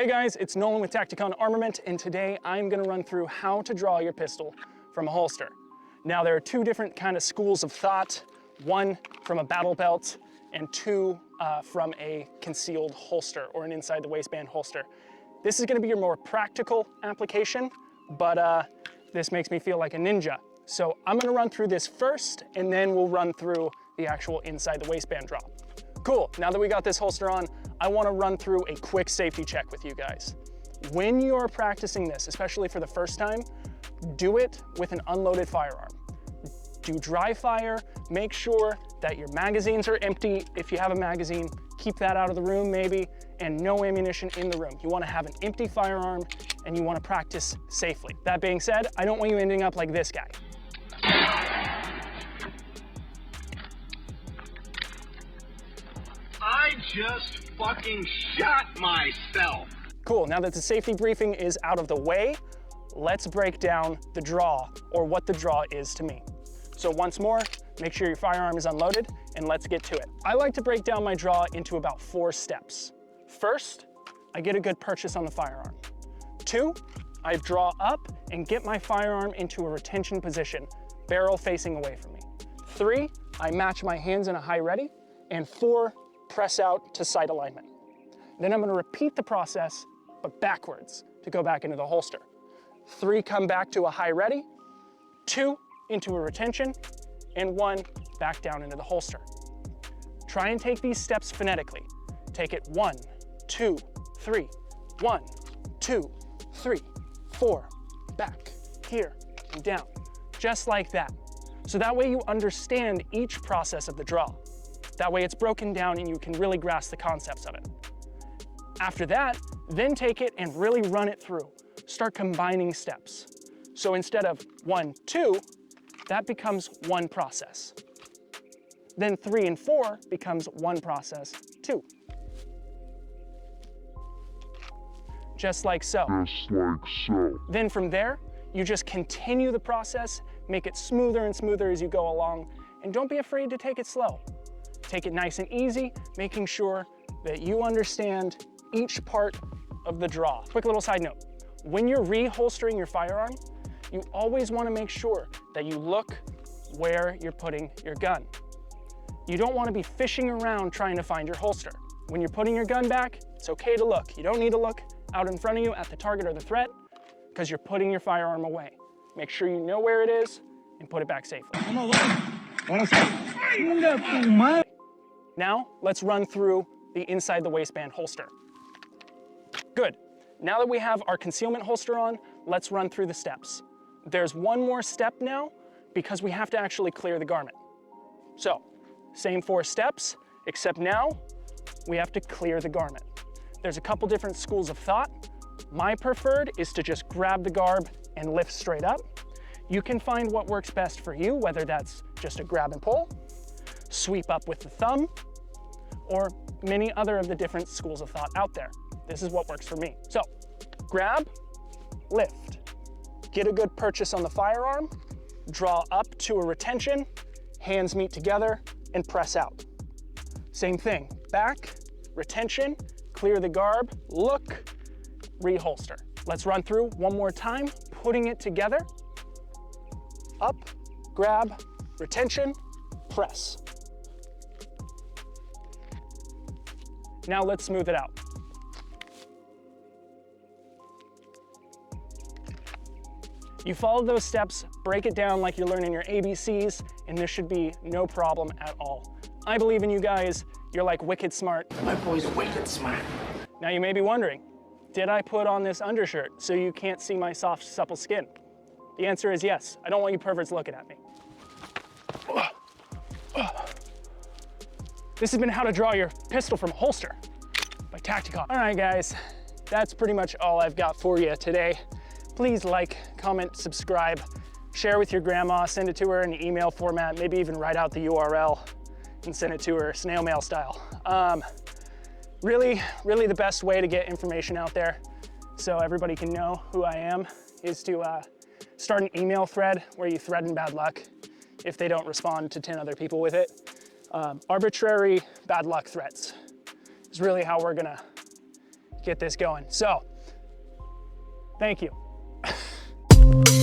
guys, it's Nolan with Tacticon Armament, and today I'm gonna run through how to draw your pistol from a holster. Now there are two different kind of schools of thought, one from a battle belt and two from a concealed holster or an inside the waistband holster. This is gonna be your more practical application, but this makes me feel like a ninja. So I'm gonna run through this first, and then we'll run through the actual inside the waistband draw. Cool, now that we got this holster on, I wanna run through a quick safety check with you guys. When you're practicing this, especially for the first time, do it with an unloaded firearm. Do dry fire, make sure that your magazines are empty. If you have a magazine, keep that out of the room maybe, and no ammunition in the room. You wanna have an empty firearm and you wanna practice safely. That being said, I don't want you ending up like this guy. I just fucking shot myself. Cool, now that the safety briefing is out of the way, let's break down the draw, or what the draw is to me. So once more, make sure your firearm is unloaded, and let's get to it. I like to break down my draw into about 4 steps. First, I get a good purchase on the firearm. 2, I draw up and get my firearm into a retention position, barrel facing away from me. 3, I match my hands in a high ready, and 4, press out to sight alignment. Then I'm gonna repeat the process, but backwards to go back into the holster. 3, come back to a high ready, 2, into a retention, and 1, back down into the holster. Try and take these steps phonetically. Take it 1, 2, 3, 1, 2, 3, 4, back, here, and down, just like that. So that way you understand each process of the draw. That way it's broken down and you can really grasp the concepts of it. After that, then take it and really run it through. Start combining steps. So instead of 1, 2, that becomes 1 process. Then 3 and 4 becomes 1 process, 2. Just like so. Then from there, you just continue the process, make it smoother and smoother as you go along, and don't be afraid to take it slow. Take it nice and easy, making sure that you understand each part of the draw. Quick little side note, when you're reholstering your firearm, you always want to make sure that you look where you're putting your gun. You don't want to be fishing around trying to find your holster. When you're putting your gun back, it's okay to look. You don't need to look out in front of you at the target or the threat, because you're putting your firearm away. Make sure you know where it is and put it back safely. Now, let's run through the inside the waistband holster. Good. Now that we have our concealment holster on, let's run through the steps. There's one more step now because we have to actually clear the garment. So, same 4 steps, except now we have to clear the garment. There's a couple different schools of thought. My preferred is to just grab the garb and lift straight up. You can find what works best for you, whether that's just a grab and pull, sweep up with the thumb, or many other of the different schools of thought out there. This is what works for me. So, grab, lift, get a good purchase on the firearm, draw up to a retention, hands meet together, and press out. Same thing, back, retention, clear the garb, look, reholster. Let's run through one more time, putting it together. Up, grab, retention, press. Now let's smooth it out. You follow those steps, break it down like you're learning your ABCs, and this should be no problem at all. I believe in you guys. You're like wicked smart. My boy's wicked smart. Now you may be wondering, did I put on this undershirt so you can't see my soft, supple skin? The answer is yes. I don't want you perverts looking at me. This has been how to draw your pistol from a holster by Tacticon. All right, guys, that's pretty much all I've got for you today. Please like, comment, subscribe, share with your grandma, send it to her in email format, maybe even write out the URL and send it to her snail mail style. Really the best way to get information out there so everybody can know who I am is to start an email thread where you threaten bad luck if they don't respond to 10 other people with it. Arbitrary bad luck threats is really how we're gonna get this going. So, thank you.